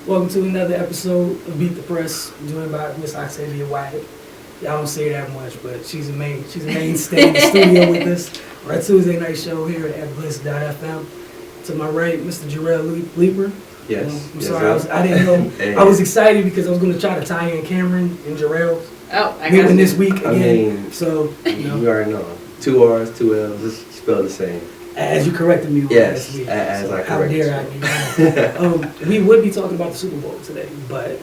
Welcome to another episode of Beat the Press, joined by Miss Octavia Wyatt. Y'all don't say that much, but she's a mainstay in the studio with us. Our Tuesday night show here at Bliss.fm. To my right, Mr. Jerrell Leeper. Yes. I'm sorry, I didn't know. Hey. I was excited because I was going to try to tie in Cameron and Jerrell. Oh, I got this week again. I mean, so you already know. 2 R's, 2 L's, just spelled the same. As you corrected me last week. As so I corrected you. We would be talking about the Super Bowl today, but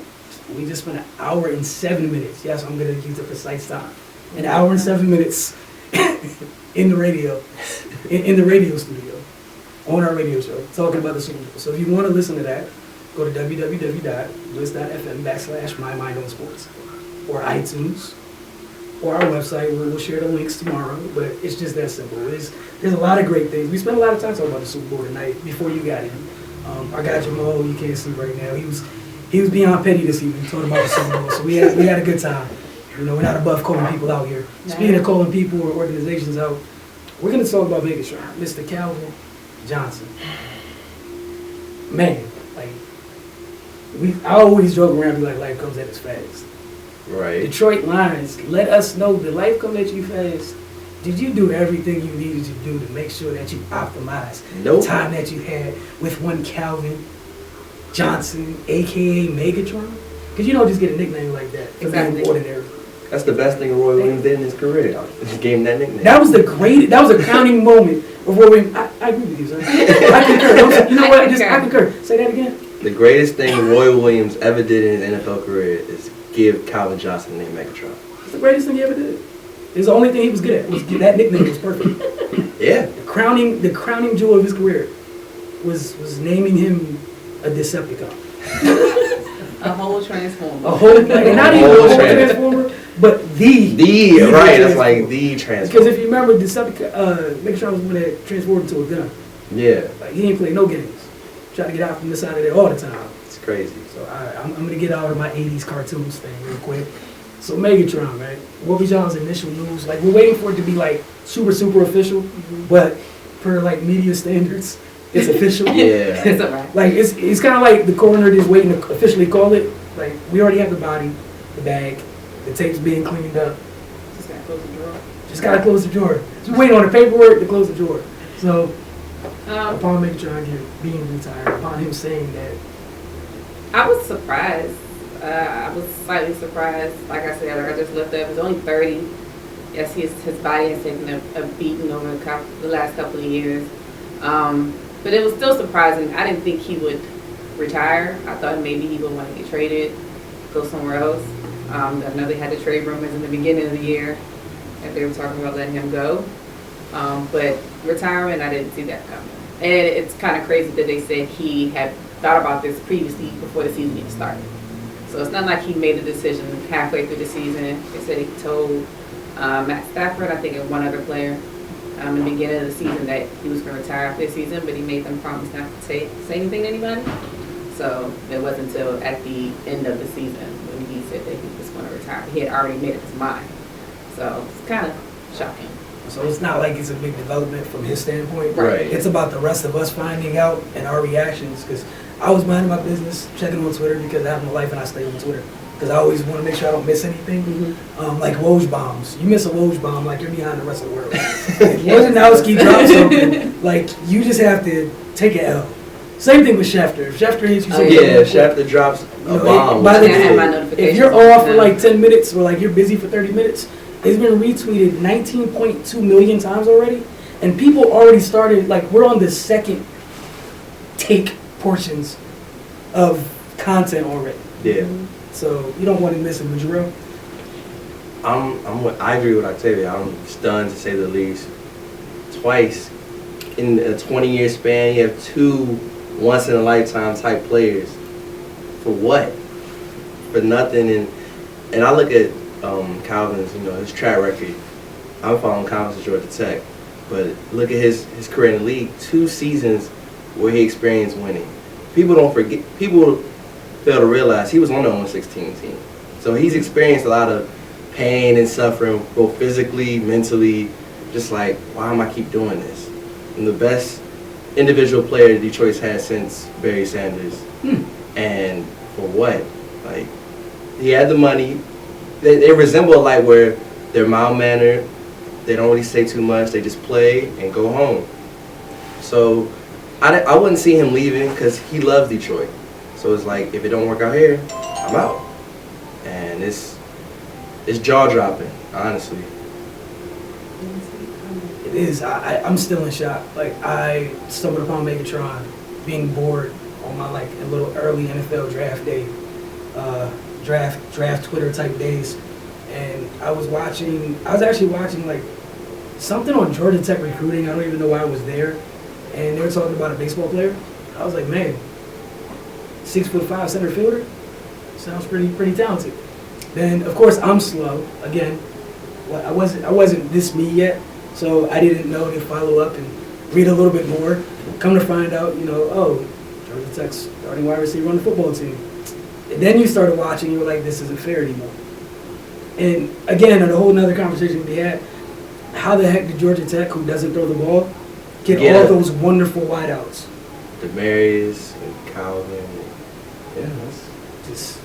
we just spent an hour and 7 minutes. Yes, I'm going to use the precise time. An hour and 7 minutes in the radio, in the radio studio, on our radio show, talking about the Super Bowl. So if you want to listen to that, go to www.bliss.fm/MyMindOnSports or iTunes or our website. We'll share the links tomorrow, but it's just that simple. There's a lot of great things. We spent a lot of time talking about the Super Bowl tonight before you got in. Our guy Jamal, you can't see right now, he was beyond petty this evening talking about the Super Bowl, so we had a good time. You know, we're not above calling people out here. Speaking of calling people or organizations out, we're going to talk about Megatron, Mr. Calvin Johnson. Man, I always joke around and be like, life comes at us fast. Right. Detroit Lions, let us know that life comes at you fast. Did you do everything you needed to do to make sure that you optimized the time that you had with one Calvin Johnson, a.k.a. Megatron? Because you don't just get a nickname like that. Exactly. Ordinary. That's the best thing Roy Williams did in his career. Just gave him that nickname. That was a crowning moment of Roy Williams. I agree with you, sir. I concur. You know what? I concur. Say that again. The greatest thing Roy Williams ever did in his NFL career is give Calvin Johnson the name Megatron. It's the greatest thing he ever did. It's the only thing he was good at. That nickname was perfect. Yeah. The crowning jewel of his career was naming him a Decepticon. A whole transformer. Not even a whole transformer, but the right. That's like the transformer. Because if you remember, Megatron was one that transformed into a gun. Yeah. Like he didn't play no games. Try to get out from this side of there all the time. It's crazy. So I'm gonna get out of my '80s cartoons thing real quick. So Megatron, man, what was y'all's initial news? Like we're waiting for it to be like super official, but per like media standards, it's official. Yeah. It's all right. Like it's kind of like the coroner just waiting to officially call it. Like we already have the body, the bag, the tape's being cleaned up. Just gotta close the drawer. Just gotta close the drawer. Just waiting on the paperwork to close the drawer. So upon Megatron being retired, upon him saying that, I was surprised. I was slightly surprised. Like I said, I just looked up. He was only 30. Yes, his body has taken a beating over the last couple of years. But it was still surprising. I didn't think he would retire. I thought maybe he would want to get traded, go somewhere else. I know they had the trade rumors in the beginning of the year that they were talking about letting him go. But retirement, I didn't see that coming. And it's kind of crazy that they said he had thought about this previously before the season even started. So it's not like he made a decision halfway through the season. They said he told Matt Stafford, I think, and one other player in the beginning of the season that he was going to retire after the season, but he made them promise not to say anything to anybody. So it wasn't until at the end of the season when he said that he was going to retire. He had already made up his mind. So it's kind of shocking. so it's not like it's a big development from his standpoint. Right. It's about the rest of us finding out and our reactions. Because I was minding my business, checking on Twitter because I have no life and I stay on Twitter. Because I always want to make sure I don't miss anything. Mm-hmm. Like Woj bombs. You miss a Woj bomb, like you're behind the rest of the world. If Wojnarowski drops something, like you just have to take an L. Same thing with Schefter. If Schefter hits you, if Schefter drops a bomb. If you're off for like 10 minutes or like you're busy for 30 minutes, it's been retweeted 19.2 million times already. And people already started, like we're on the second take portions of content already. Yeah. So you don't want to miss it, would you, Jerrell? I agree with Octavia. I'm stunned to say the least. Twice in a 20-year span, you have 2 once-in-a-lifetime type players. For what? For nothing. And I look at Calvin's, his track record. I'm following Calvin's at Georgia Tech, but look at his career in the league. 2 seasons where he experienced winning. People don't forget. People fail to realize he was on the 1-16 team. So he's experienced a lot of pain and suffering, both physically, mentally, just like, why am I keep doing this? And the best individual player Detroit's had since Barry Sanders. And for what? Like, he had the money. They resemble like where they're mild-mannered. They don't really say too much. They just play and go home. So I wouldn't see him leaving because he loves Detroit. So it's like, if it don't work out here, I'm out. And it's jaw-dropping, honestly. It is. I'm still in shock. Like, I stumbled upon Megatron being bored on my, like, a little early NFL draft day, draft Twitter type days. And I was actually watching, like, something on Georgia Tech recruiting. I don't even know why I was there. And they were talking about a baseball player. I was like, man, 6'5" center fielder? Sounds pretty talented. Then, of course, I'm slow. Again, I wasn't this me yet. So I didn't know to follow up and read a little bit more. Come to find out, oh, Georgia Tech's starting wide receiver on the football team. And then you started watching, you were like, this isn't fair anymore. And again, a whole nother conversation we had, how the heck did Georgia Tech, who doesn't throw the ball, get all those wonderful wideouts? Demarius and Calvin. Yeah, Just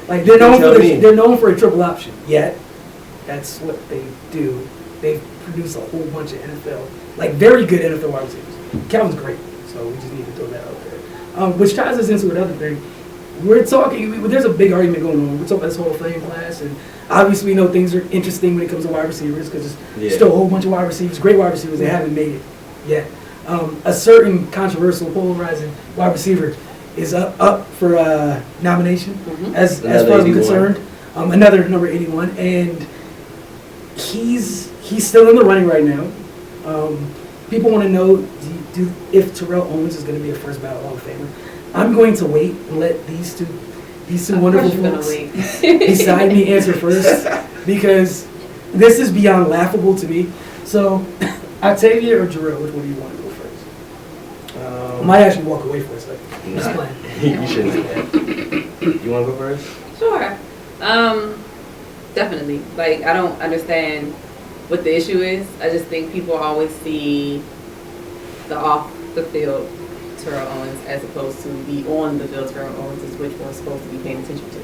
like they're known for a triple option. Yet that's what they do. They produce a whole bunch of NFL, like very good NFL wide receivers. Calvin's great, so we just need to throw that out there. Which ties us into another thing. We're talking. There's a big argument going on. We're talking about this Hall of Fame class, and obviously we know things are interesting when it comes to wide receivers because there's still a whole bunch of wide receivers, great wide receivers. They haven't made it yet. A certain controversial, polarizing wide receiver is up for nomination as far as I'm concerned. Another number 81, and he's still in the running right now. People want to know if Jerrell Owens is going to be a first ballot Hall of Famer. I'm going to wait and let these two wonderful folks beside me answer first, because this is beyond laughable to me. So, Octavia or Jerrell, which one do you want to go first? I might actually walk away for a second. Just playing. You shouldn't do that. You want to go first? Sure. Definitely. Like, I don't understand what the issue is. I just think people always see the off the field Jerrell Owens as opposed to the on the field Jerrell Owens, is which we're supposed to be paying attention to.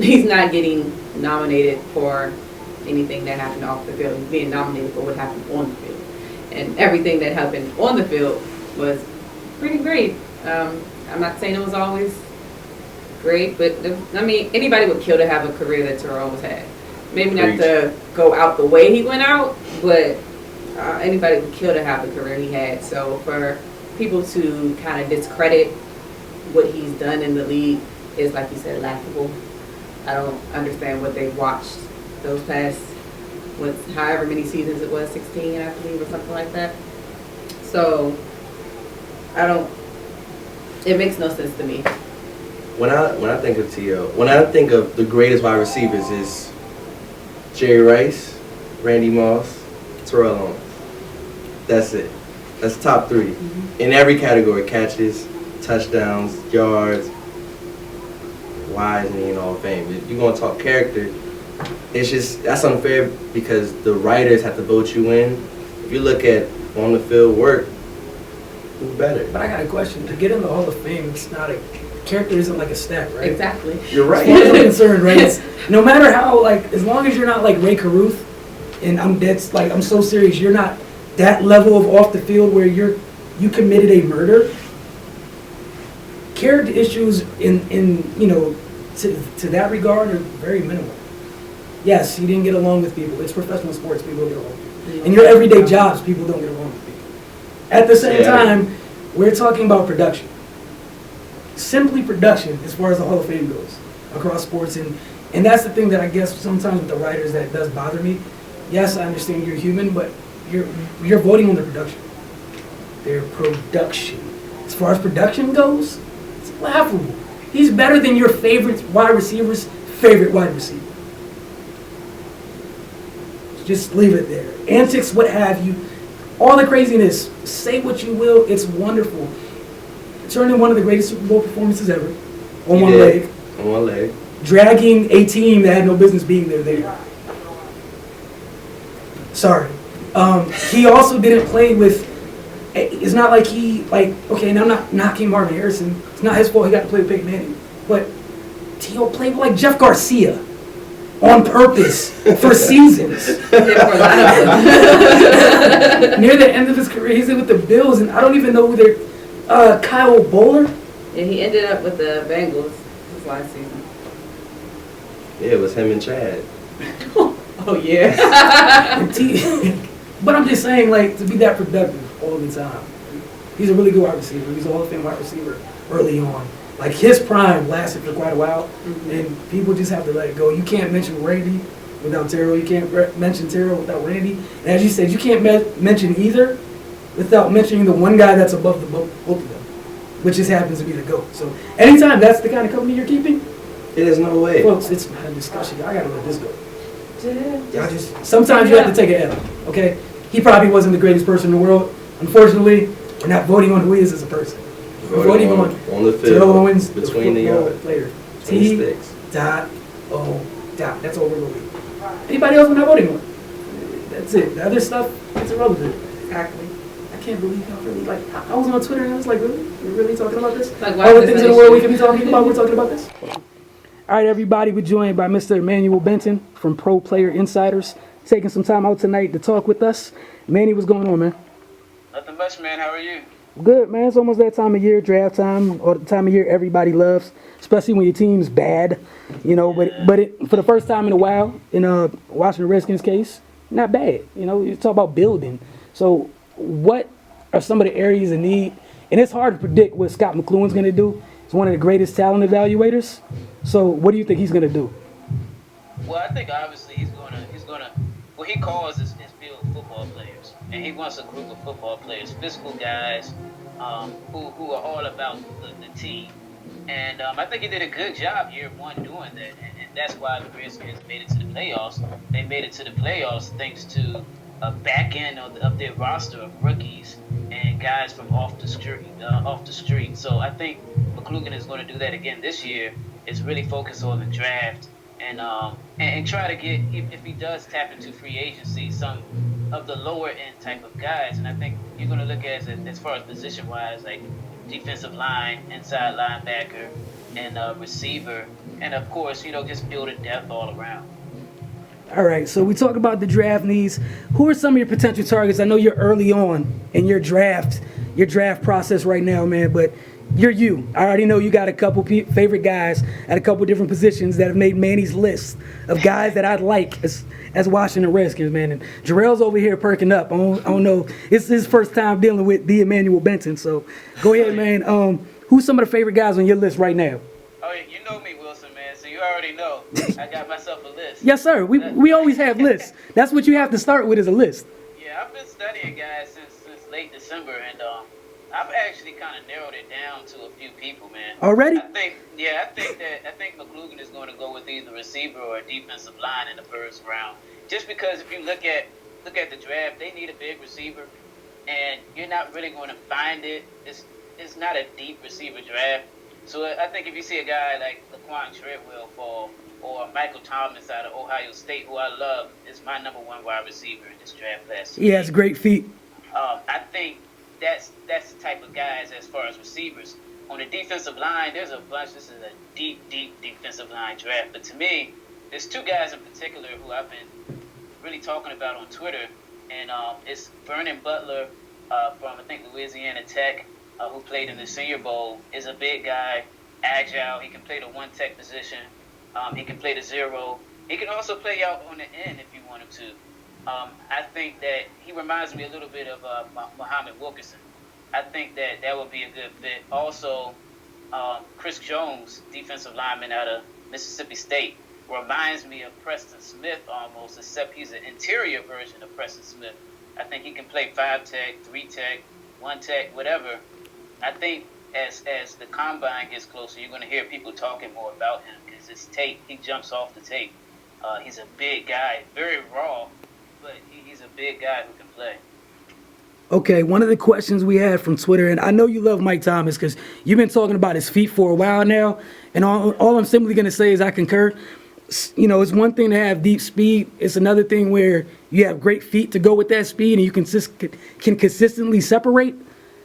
He's not getting nominated for anything that happened off the field. He's being nominated for what happened on the field. And everything that happened on the field was pretty great. I'm not saying it was always great, but anybody would kill to have a career that Jerrell Owens had. Maybe not to go out the way he went out, but anybody would kill to have the career he had. So for people to kind of discredit what he's done in the league is, like you said, laughable. I don't understand what they watched those past, however many seasons it was, 16, I believe, or something like that. So it makes no sense to me. When I think of T.O., when I think of the greatest wide receivers is Jerry Rice, Randy Moss, Terrell Owens. That's it. That's top three. In every category: catches, touchdowns, yards. Why isn't he in Hall of Fame? If you're going to talk character, it's just, that's unfair because the writers have to vote you in. If you look at on the field work, who's better? But I got a question. To get in the Hall of Fame, it's not character isn't like a stat, right? Exactly. You're right. As far as I'm concerned, right? It's, no matter how, as long as you're not like Ray Caruth, and I'm so serious, you're not that level of off the field where you committed a murder. Character issues to that regard are very minimal. Yes, you didn't get along with people. It's professional sports. People don't get along with people. In your everyday jobs, people don't get along with people. At the same time, we're talking about production. Simply production as far as the Hall of Fame goes across sports. And that's the thing that I guess sometimes with the writers that does bother me. Yes, I understand you're human, but you're voting on their production. Their production. As far as production goes, it's laughable. He's better than your favorite wide receiver's favorite wide receiver. Just leave it there. Antics, what have you. All the craziness. Say what you will. It's wonderful. Turned in one of the greatest Super Bowl performances ever. On one leg. On one leg. Dragging a team that had no business being there. Sorry. He also didn't play with It's not like okay, and I'm not knocking Marvin Harrison. It's not his fault he got to play with Peyton Manning. But T.O. played like Jeff Garcia on purpose for seasons. Near the end of his career, he's in with the Bills, and I don't even know who they're. Kyle Bowler? Yeah, he ended up with the Bengals this last season. Yeah, it was him and Chad. Oh, yeah. But I'm just saying, like, to be that productive all the time. He's a really good wide receiver. He's a Hall of Fame wide receiver early on. Like, his prime lasted for quite a while, and people just have to let it go. You can't mention Randy without Jerrell. You can't mention Jerrell without Randy. And as you said, you can't mention either without mentioning the one guy that's above the both of them, which just happens to be the GOAT. So anytime that's the kind of company you're keeping, there's no way. Folks, it's not a discussion. I gotta let this go. Y'all just sometimes you have to take an L, okay? He probably wasn't the greatest person in the world. Unfortunately, we're not voting on who he is as a person. We're voting on the field, Terrell Owens, between the yard player. T.O. That's all we're going to be. Anybody else we're not voting on? That's it. The other stuff, it's irrelevant. Exactly. I can't believe y'all really, like, I was on Twitter and I was like, really? We're really talking about this? Like, all the things in the world we can be talking about, we're talking about this? All right, everybody, we're joined by Mr. Emmanuel Benton from Pro Player Insiders, taking some time out tonight to talk with us. Manny, what's going on, man? Nothing much, man. How are you? Good, man. It's almost that time of year, draft time, or the time of year everybody loves, especially when your team's bad, you know. But for the first time in a while, in Washington Redskins case, not bad. You know, you talk about building. So what are some of the areas in need? And it's hard to predict what Scott McCloughan's going to do. He's one of the greatest talent evaluators. So what do you think he's going to do? Well, I think obviously he's gonna what he calls is build football players, and he wants a group of football players, physical guys, who are all about the team. And I think he did a good job year one doing that, and that's why the Redskins made it to the playoffs. They made it to the playoffs thanks to a back end of their roster of rookies and guys from off the street. So I think McCloughan is going to do that again this year. Is really focus on the draft and try to get, if he does tap into free agency, some of the lower end type of guys. And I think you're going to look at as far as position wise, like defensive line, inside linebacker, and receiver, and of course, just building depth all around. All right, so we talk about the draft needs. Who are some of your potential targets? I know you're early on in your draft process right now, man, but you. I already know you got a couple favorite guys at a couple different positions that have made Manny's list of guys that I'd like as Washington Redskins, man. And Jerrell's over here perking up. I don't know. It's his first time dealing with the Emmanuel Benton. So go ahead, man. Who's some of the favorite guys on your list right now? Oh, you know me, Wilson, man. So you already know. I got myself a list. Yes, sir. We always have lists. That's what you have to start with is a list. Yeah, I've been studying guys since late December, and I've actually kind of narrowed it down to a few people, man. Already? I think McCloughan is going to go with either receiver or a defensive line in the first round. Just because if you look at the draft, they need a big receiver, and you're not really going to find it. It's not a deep receiver draft. So I think if you see a guy like Laquan Treadwell fall, or Michael Thomas out of Ohio State, who I love, is my number one wide receiver in this draft class. Yeah, it's great feet. I think that's the type of guys as far as receivers. On the defensive line, there's a bunch. This is a deep defensive line draft. But to me, there's two guys in particular who I've been really talking about on Twitter, and it's Vernon Butler from, I think, Louisiana Tech, who played in the Senior Bowl, is a big guy, agile. He can play the one tech position. He can play the zero. He can also play out on the end if you want him to. I think that he reminds me a little bit of Muhammad Wilkerson. I think that would be a good fit. Also, Chris Jones, defensive lineman out of Mississippi State, reminds me of Preston Smith almost, except he's an interior version of Preston Smith. I think he can play 5-tech, 3-tech, 1-tech, whatever. I think as the combine gets closer, you're going to hear people talking more about him because his tape, he jumps off the tape. He's a big guy, very raw, but he's a big guy who can play. Okay, one of the questions we had from Twitter, and I know you love Mike Thomas because you've been talking about his feet for a while now, and all I'm simply going to say is I concur. it's one thing to have deep speed. It's another thing where you have great feet to go with that speed, and you can consistently separate.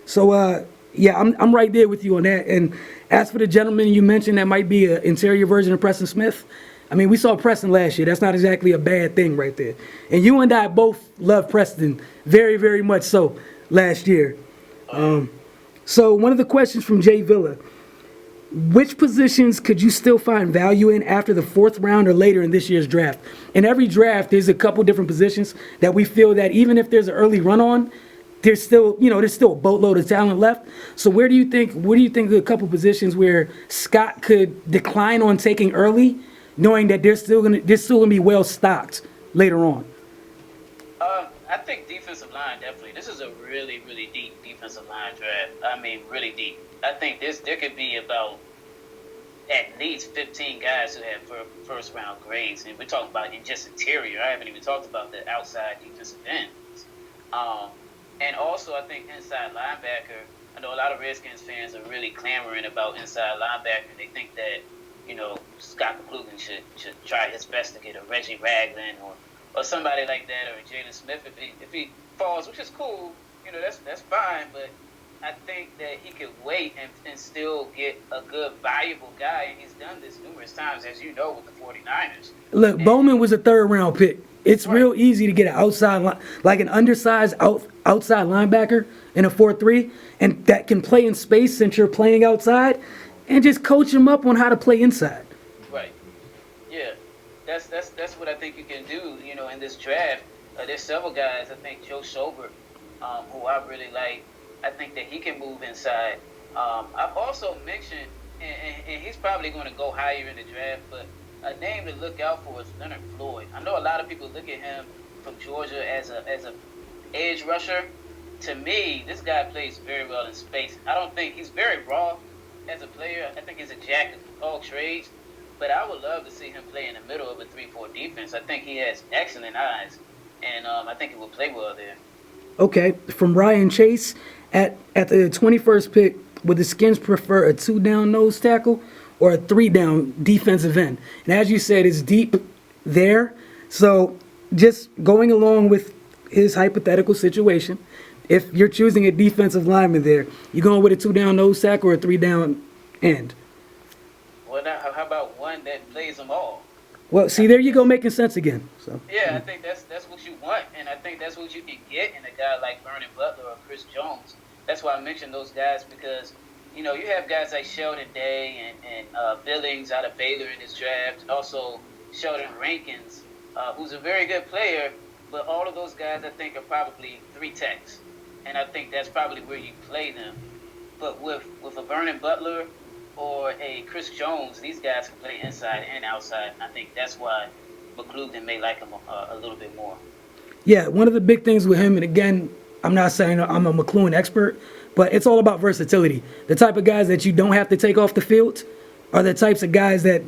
So, yeah, I'm right there with you on that. And as for the gentleman you mentioned that might be an interior version of Preston Smith, I mean, we saw Preston last year. That's not exactly a bad thing right there. And you and I both love Preston very, very much so last year. So one of the questions from Jay Villa, which positions could you still find value in after the 4th round or later in this year's draft? In every draft, there's a couple different positions that we feel that even if there's an early run on, there's still a boatload of talent left. So what do you think are a couple positions where Scott could decline on taking early, knowing that they're still gonna be well stocked later on? I think defensive line, definitely. This is a really, really deep defensive line draft. I mean, really deep. I think there could be about at least 15 guys who have first round grades, and we're talking about in just interior. I haven't even talked about the outside defensive ends. And also, I think inside linebacker, I know a lot of Redskins fans are really clamoring about inside linebacker. They think that, Scott McCloughan should try his best to get a Reggie Ragland or somebody like that, or Jalen Smith if he falls, which is cool. That's fine, but I think that he could wait and still get a good, valuable guy, and he's done this numerous times, as you know, with the 49ers. Look, Bowman was a 3rd round pick. It's real easy to get an outside, like an undersized outside linebacker in a 4-3, and that can play in space since you're playing outside, and just coach him up on how to play inside. Right. Yeah. That's what I think you can do. In this draft, there's several guys. I think Joe Schobert, who I really like. I think that he can move inside. I've also mentioned, and he's probably going to go higher in the draft, but a name to look out for is Leonard Floyd. I know a lot of people look at him from Georgia as a edge rusher. To me, this guy plays very well in space. I don't think he's very raw as a player. I think he's a jack of all trades, but I would love to see him play in the middle of a 3-4 defense. I think he has excellent eyes, and I think he will play well there. Okay, from Ryan Chase, at the 21st pick, would the Skins prefer a 2-down nose tackle or a 3-down defensive end? And as you said, it's deep there. So just going along with his hypothetical situation, if you're choosing a defensive lineman there, you going with a 2-down nose tackle or a 3-down end? Well, now, how about one that plays them all? Well, see, there you go, making sense again. So yeah, I think that's what you want, and I think that's what you can get in a guy like Vernon Butler or Chris Jones. That's why I mentioned those guys, because you have guys like Sheldon Day and Billings out of Baylor in this draft. Also, Sheldon Rankins, who's a very good player, but all of those guys I think are probably 3 techs, and I think that's probably where you play them. But with a Vernon Butler or a Chris Jones, these guys can play inside and outside, and I think that's why McCloughan may like him a little bit more. Yeah, one of the big things with him, and again, I'm not saying I'm a McCloughan expert, but it's all about versatility. The type of guys that you don't have to take off the field are the types of guys that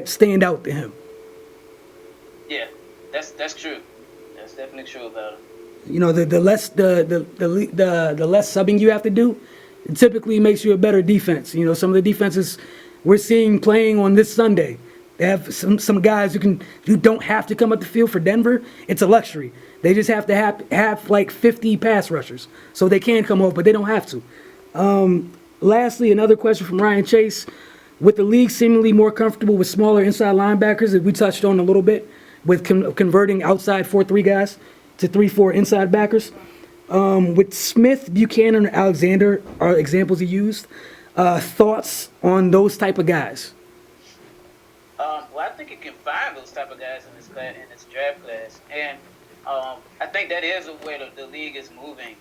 stand out to him. Yeah, that's true. That's definitely true about him. The less subbing you have to do, it typically makes you a better defense. Some of the defenses we're seeing playing on this Sunday, they have some guys who don't have to come up the field for Denver. It's a luxury. They just have to have like 50 pass rushers, so they can come off, but they don't have to. Lastly, another question from Ryan Chase: with the league seemingly more comfortable with smaller inside linebackers, that we touched on a little bit, with converting outside 4-3 guys to 3-4 inside backers. With Smith, Buchanan, and Alexander are examples he used. Thoughts on those type of guys? Well, I think you can find those type of guys in this draft class, and I think that is the way the league is moving,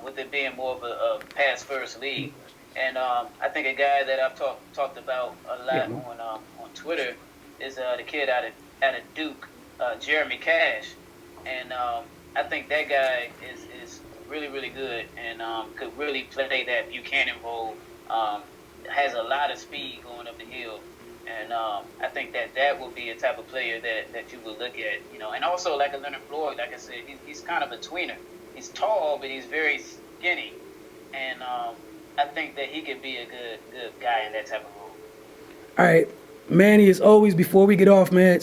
with it being more of a pass first league. And I think a guy that I've talked about a lot on Twitter is the kid out of Duke, Jeremy Cash, and I think that guy is really, really good and could really play that Buchanan role. Has a lot of speed going up the hill, and I think that will be a type of player that you will look at, and also like a Leonard Floyd, like I said, he's kind of a tweener. He's tall, but he's very skinny, and I think that he could be a good guy in that type of role. All right, Manny, as always, before we get off, man,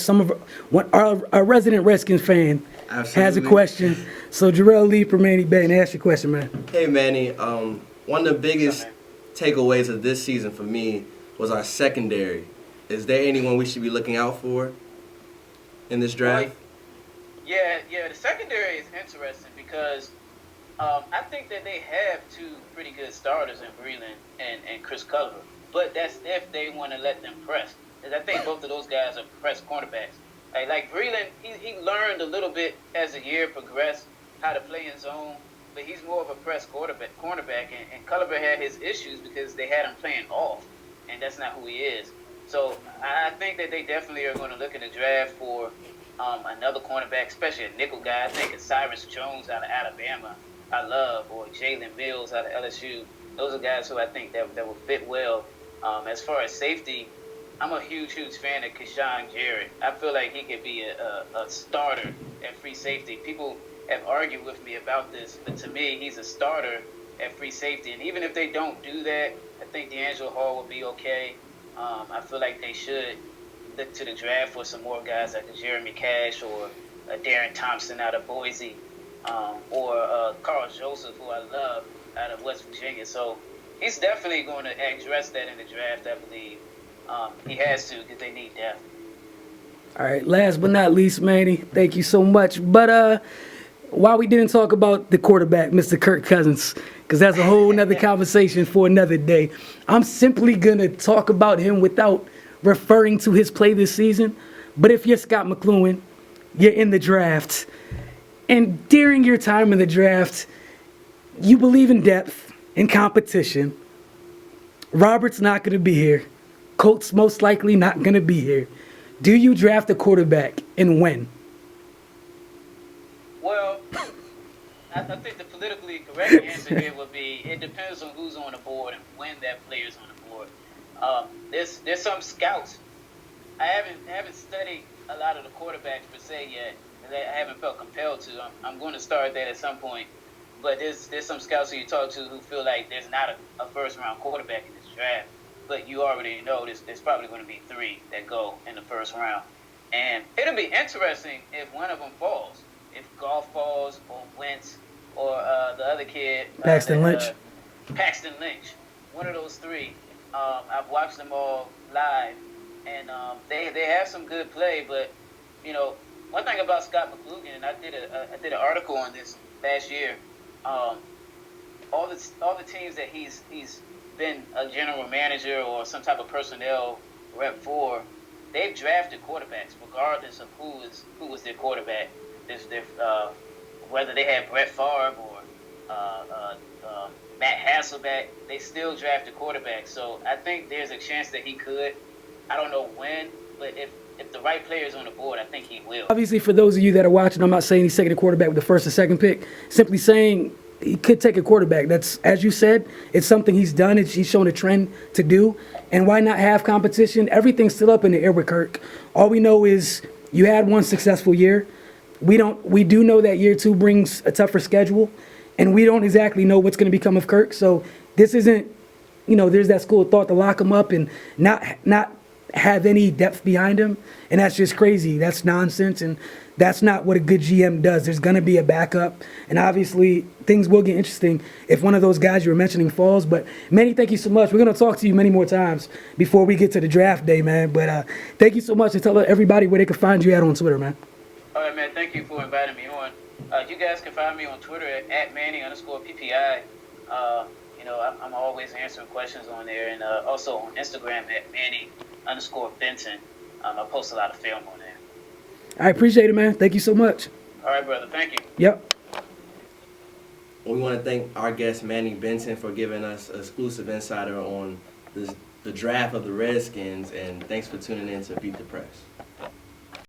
our resident Redskins fan has a Absolutely. question. So, Jerrell, Leeper, Manny, Benton, ask your question, man. Hey Manny, one of the biggest takeaways of this season for me was our secondary. Is there anyone we should be looking out for in this draft? Yeah, the secondary is interesting because I think that they have two pretty good starters in Breland and Chris Culver. But that's if they want to let them press. Because I think both of those guys are press cornerbacks. Like Breland, he learned a little bit as the year progressed how to play in zone, but he's more of a press cornerback. And Culver had his issues because they had him playing off, and that's not who he is. So I think that they definitely are going to look in the draft for another cornerback, especially a nickel guy. I think it's Cyrus Jones out of Alabama, I love, or Jalen Mills out of LSU. Those are guys who I think that will fit well. As far as safety, I'm a huge fan of Keyshawn Jarrett. I feel like he could be a starter at free safety. People have argued with me about this, but to me, he's a starter at free safety. And even if they don't do that, I think D'Angelo Hall will be okay. I feel like they should look to the draft for some more guys like a Jeremy Cash or a Darren Thompson out of Boise, or Carl Joseph, who I love, out of West Virginia. So he's definitely going to address that in the draft, I believe. He has to because they need depth. All right, last but not least, Manny, thank you so much. But why we didn't talk about the quarterback, Mr. Kirk Cousins, because that's a whole nother conversation for another day. I'm simply going to talk about him without referring to his play this season. But if you're Scott McCloughan, you're in the draft, and during your time in the draft, you believe in depth and competition. Robert's not going to be here. Colts most likely not going to be here. Do you draft a quarterback, and when? Well, I think the politically correct answer here would be it depends on who's on the board and when that player's on the board. There's some scouts. I haven't studied a lot of the quarterbacks per se yet. I haven't felt compelled to. I'm going to start that at some point. But there's some scouts who you talk to who feel like there's not a first round quarterback in this draft. But you already know there's probably going to be 3 that go in the first round. And it'll be interesting if one of them falls. If Goff falls, or Wentz, or the other kid. Paxton Lynch. Paxton Lynch. One of those 3. I've watched them all live. And they have some good play. But, one thing about Scott McCloughan, and I did an article on this last year, all the teams that he's been a general manager or some type of personnel rep for, they've drafted quarterbacks regardless of who was their quarterback. Whether they had Brett Favre or Matt Hasselbeck, they still drafted quarterbacks. So I think there's a chance that he could. I don't know when, but if the right player is on the board, I think he will. Obviously, for those of you that are watching, I'm not saying he's taking a quarterback with the first or second pick. Simply saying he could take a quarterback. That's, as you said, it's something he's done. He's shown a trend to do. And why not have competition? Everything's still up in the air with Kirk. All we know is you had one successful year. We do know that year 2 brings a tougher schedule, and we don't exactly know what's going to become of Kirk. So this isn't, there's that school of thought to lock him up and not have any depth behind him, and that's just crazy. That's nonsense, and that's not what a good GM does. There's going to be a backup, and obviously things will get interesting if one of those guys you were mentioning falls. But Manny, thank you so much. We're going to talk to you many more times before we get to the draft day, man. But thank you so much, and tell everybody where they can find you at on Twitter, man. All right, man. Thank you for inviting me on. You guys can find me on Twitter at Manny_PPI. I'm always answering questions on there, and also on Instagram at Manny_Benton. I post a lot of film on there. I appreciate it, man. Thank you so much. All right, brother. Thank you. Yep. We want to thank our guest Manny Benton for giving us exclusive insider on the draft of the Redskins, and thanks for tuning in to Beat the Press.